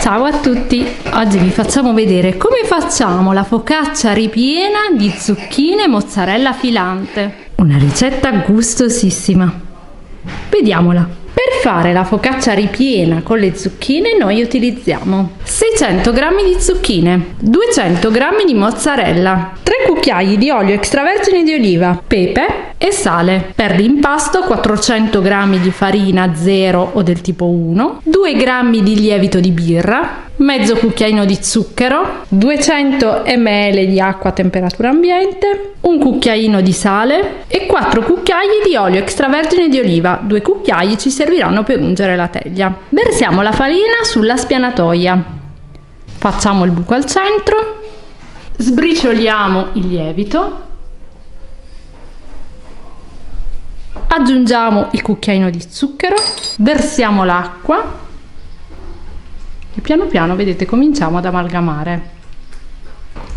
Ciao a tutti! Oggi vi facciamo vedere come facciamo la focaccia ripiena di zucchine e mozzarella filante. Una ricetta gustosissima. Vediamola! Per fare la focaccia ripiena con le zucchine noi utilizziamo 600 g di zucchine, 200 g di mozzarella, 3 cucchiai di olio extravergine di oliva, pepe e sale. Per l'impasto 400 g di farina 0 o del tipo 1, 2 g di lievito di birra, mezzo cucchiaino di zucchero, 200 ml di acqua a temperatura ambiente, un cucchiaino di sale e 4 cucchiai di olio extravergine di oliva. 2 cucchiai ci serviranno per ungere la teglia. Versiamo la farina sulla spianatoia, facciamo il buco al centro, sbricioliamo il lievito, aggiungiamo il cucchiaino di zucchero, versiamo l'acqua e piano piano, vedete, cominciamo ad amalgamare.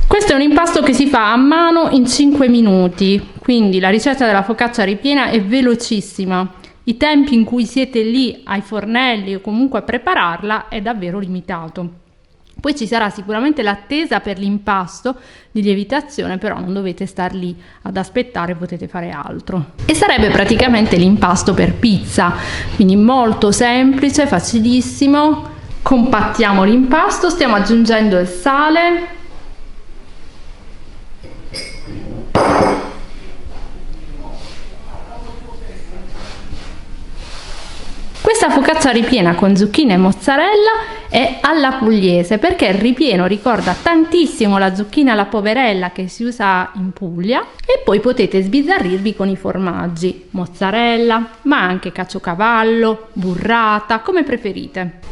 Questo è un impasto che si fa a mano in 5 minuti, quindi la ricetta della focaccia ripiena è velocissima. I tempi in cui siete lì ai fornelli o comunque a prepararla è davvero limitato. Poi ci sarà sicuramente l'attesa per l'impasto di lievitazione, però non dovete star lì ad aspettare, potete fare altro. E sarebbe praticamente l'impasto per pizza, quindi molto semplice, facilissimo. Compattiamo l'impasto, stiamo aggiungendo il sale, questa focaccia ripiena con zucchine e mozzarella è alla pugliese, perché il ripieno ricorda tantissimo la zucchina alla poverella che si usa in Puglia, e poi potete sbizzarrirvi con i formaggi, mozzarella, ma anche caciocavallo, burrata, come preferite.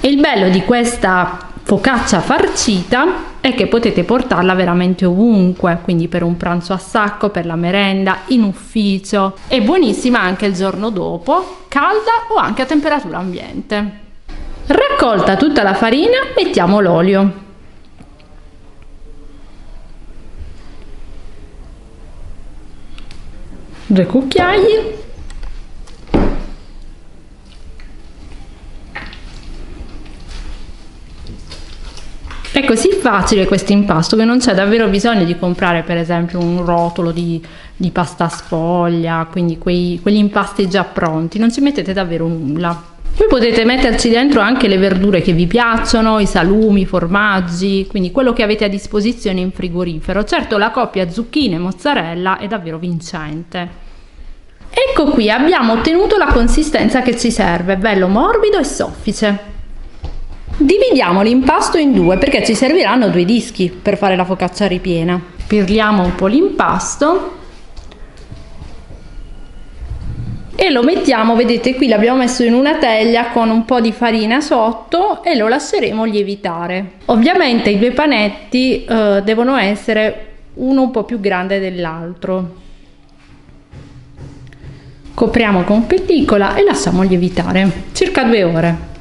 Il bello di questa focaccia farcita è che potete portarla veramente ovunque, quindi per un pranzo a sacco, per la merenda, in ufficio. È buonissima anche il giorno dopo, calda o anche a temperatura ambiente. Raccolta tutta la farina, mettiamo l'olio. Due cucchiai. È così facile questo impasto che non c'è davvero bisogno di comprare per esempio un rotolo di pasta sfoglia, quindi quegli impasti già pronti, non ci mettete davvero nulla. Poi potete metterci dentro anche le verdure che vi piacciono, i salumi, i formaggi, quindi quello che avete a disposizione in frigorifero. Certo, la coppia zucchine e mozzarella è davvero vincente. Ecco qui, abbiamo ottenuto la consistenza che ci serve, bello morbido e soffice. Dividiamo l'impasto in due perché ci serviranno 2 dischi per fare la focaccia ripiena. Pirliamo un po' l'impasto e lo mettiamo, vedete qui l'abbiamo messo in una teglia con un po' di farina sotto e lo lasceremo lievitare. Ovviamente i 2 panetti devono essere uno un po' più grande dell'altro. Copriamo con pellicola e lasciamo lievitare circa 2 ore.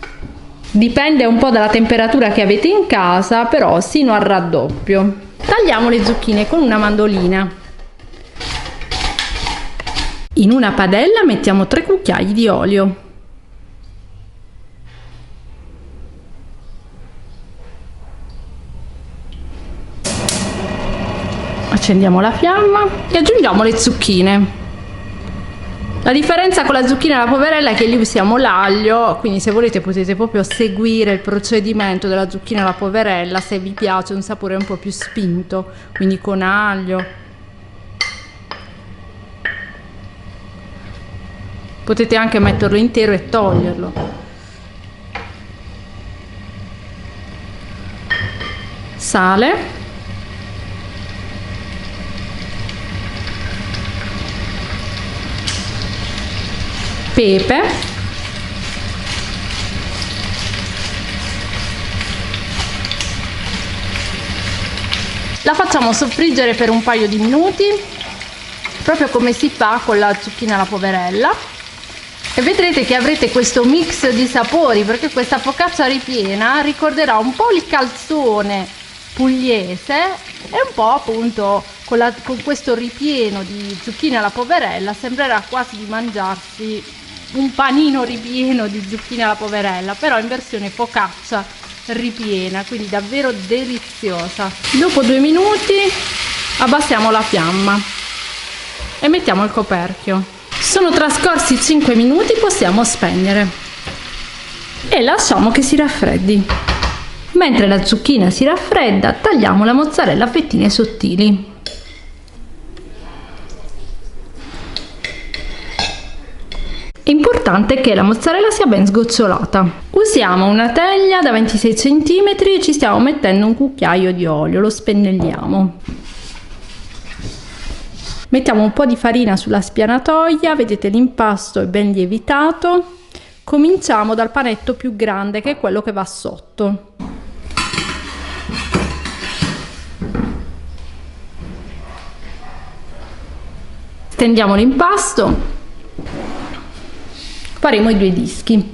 Dipende un po' dalla temperatura che avete in casa, però sino al raddoppio. Tagliamo le zucchine con una mandolina. In una padella mettiamo 3 cucchiai di olio. Accendiamo la fiamma e aggiungiamo le zucchine. La differenza con la zucchina alla poverella è che lì usiamo l'aglio, quindi se volete potete proprio seguire il procedimento della zucchina alla poverella se vi piace un sapore un po' più spinto, quindi con aglio. Potete anche metterlo intero e toglierlo. Sale. Pepe, la facciamo soffriggere per un paio di minuti, proprio come si fa con la zucchina alla poverella, e vedrete che avrete questo mix di sapori, perché questa focaccia ripiena ricorderà un po' il calzone pugliese e un po' appunto con questo ripieno di zucchine alla poverella sembrerà quasi di mangiarsi un panino ripieno di zucchine alla poverella, però in versione focaccia ripiena, quindi davvero deliziosa. Dopo 2 minuti abbassiamo la fiamma e mettiamo il coperchio. Sono trascorsi 5 minuti, possiamo spegnere e lasciamo che si raffreddi. Mentre la zucchina si raffredda, tagliamo la mozzarella a fettine sottili. È importante che la mozzarella sia ben sgocciolata. Usiamo una teglia da 26 cm e ci stiamo mettendo un cucchiaio di olio, lo spennelliamo. Mettiamo un po' di farina sulla spianatoia, vedete l'impasto è ben lievitato. Cominciamo dal panetto più grande, che è quello che va sotto. Stendiamo l'impasto. Faremo i 2 dischi.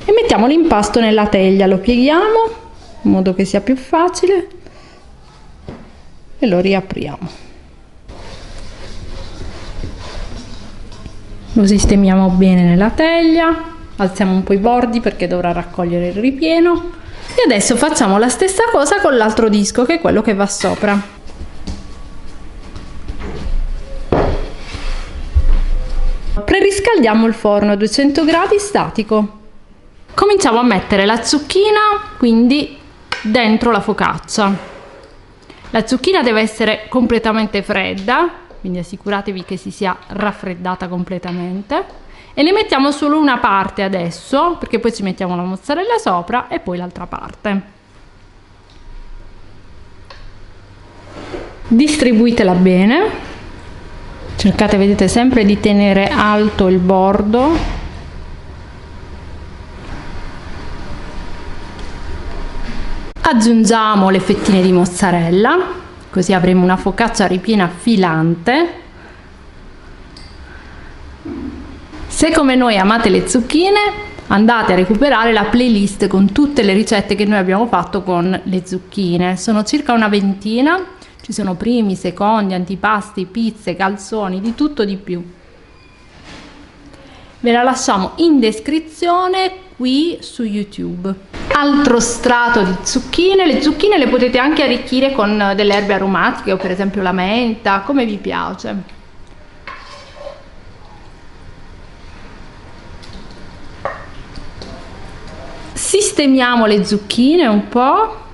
E mettiamo l'impasto nella teglia, lo pieghiamo in modo che sia più facile e lo riapriamo. Lo sistemiamo bene nella teglia. Alziamo un po' i bordi perché dovrà raccogliere il ripieno e adesso facciamo la stessa cosa con l'altro disco, che è quello che va sopra. Preriscaldiamo il forno a 200 gradi statico. Cominciamo a mettere la zucchina quindi dentro la focaccia. La zucchina deve essere completamente fredda, quindi assicuratevi che si sia raffreddata completamente. E ne mettiamo solo una parte adesso, perché poi ci mettiamo la mozzarella sopra e poi l'altra parte. Distribuitela bene. Cercate, vedete, sempre di tenere alto il bordo. Aggiungiamo le fettine di mozzarella, così avremo una focaccia ripiena filante. Se come noi amate le zucchine, andate a recuperare la playlist con tutte le ricette che noi abbiamo fatto con le zucchine. Sono circa una ventina, ci sono primi, secondi, antipasti, pizze, calzoni, di tutto di più. Ve la lasciamo in descrizione qui su YouTube. Altro strato di zucchine. Le zucchine le potete anche arricchire con delle erbe aromatiche o per esempio la menta, come vi piace. Sistemiamo le zucchine un po'.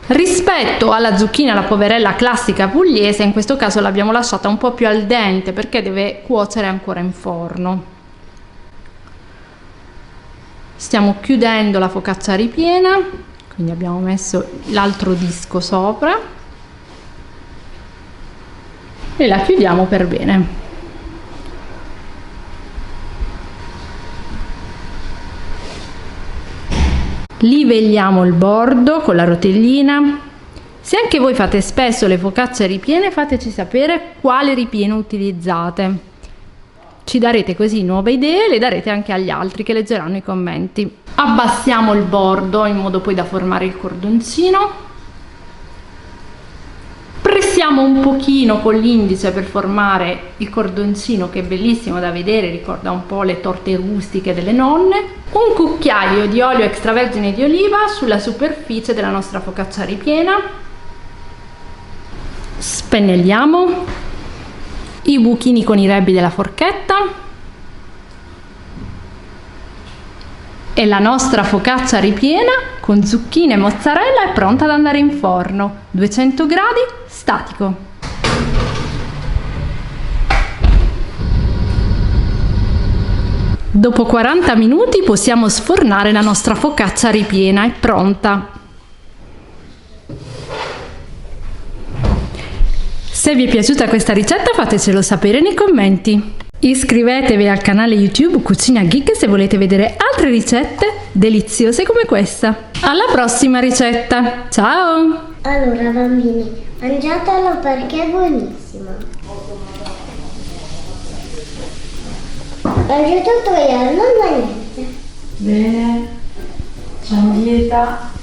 Rispetto alla zucchina alla poverella classica pugliese, in questo caso l'abbiamo lasciata un po' più al dente perché deve cuocere ancora in forno. Stiamo chiudendo la focaccia ripiena, quindi abbiamo messo l'altro disco sopra e la chiudiamo per bene. Livelliamo il bordo con la rotellina. Se anche voi fate spesso le focacce ripiene, fateci sapere quale ripieno utilizzate. Ci darete così nuove idee e le darete anche agli altri che leggeranno i commenti. Abbassiamo il bordo in modo poi da formare il cordoncino. Pressiamo un pochino con l'indice per formare il cordoncino, che è bellissimo da vedere, ricorda un po' le torte rustiche delle nonne. Un cucchiaio di olio extravergine di oliva sulla superficie della nostra focaccia ripiena. Spennelliamo i buchini con i rebbi della forchetta e la nostra focaccia ripiena con zucchine e mozzarella è pronta ad andare in forno, 200 gradi statico. Dopo 40 minuti possiamo sfornare la nostra focaccia ripiena, è pronta. Se vi è piaciuta questa ricetta fatecelo sapere nei commenti. Iscrivetevi al canale YouTube Cucina Geek se volete vedere altre ricette deliziose come questa. Alla prossima ricetta, ciao! Allora bambini, mangiatelo perché è buonissimo. Ho tutto io, non va niente. Bene, c'è dieta.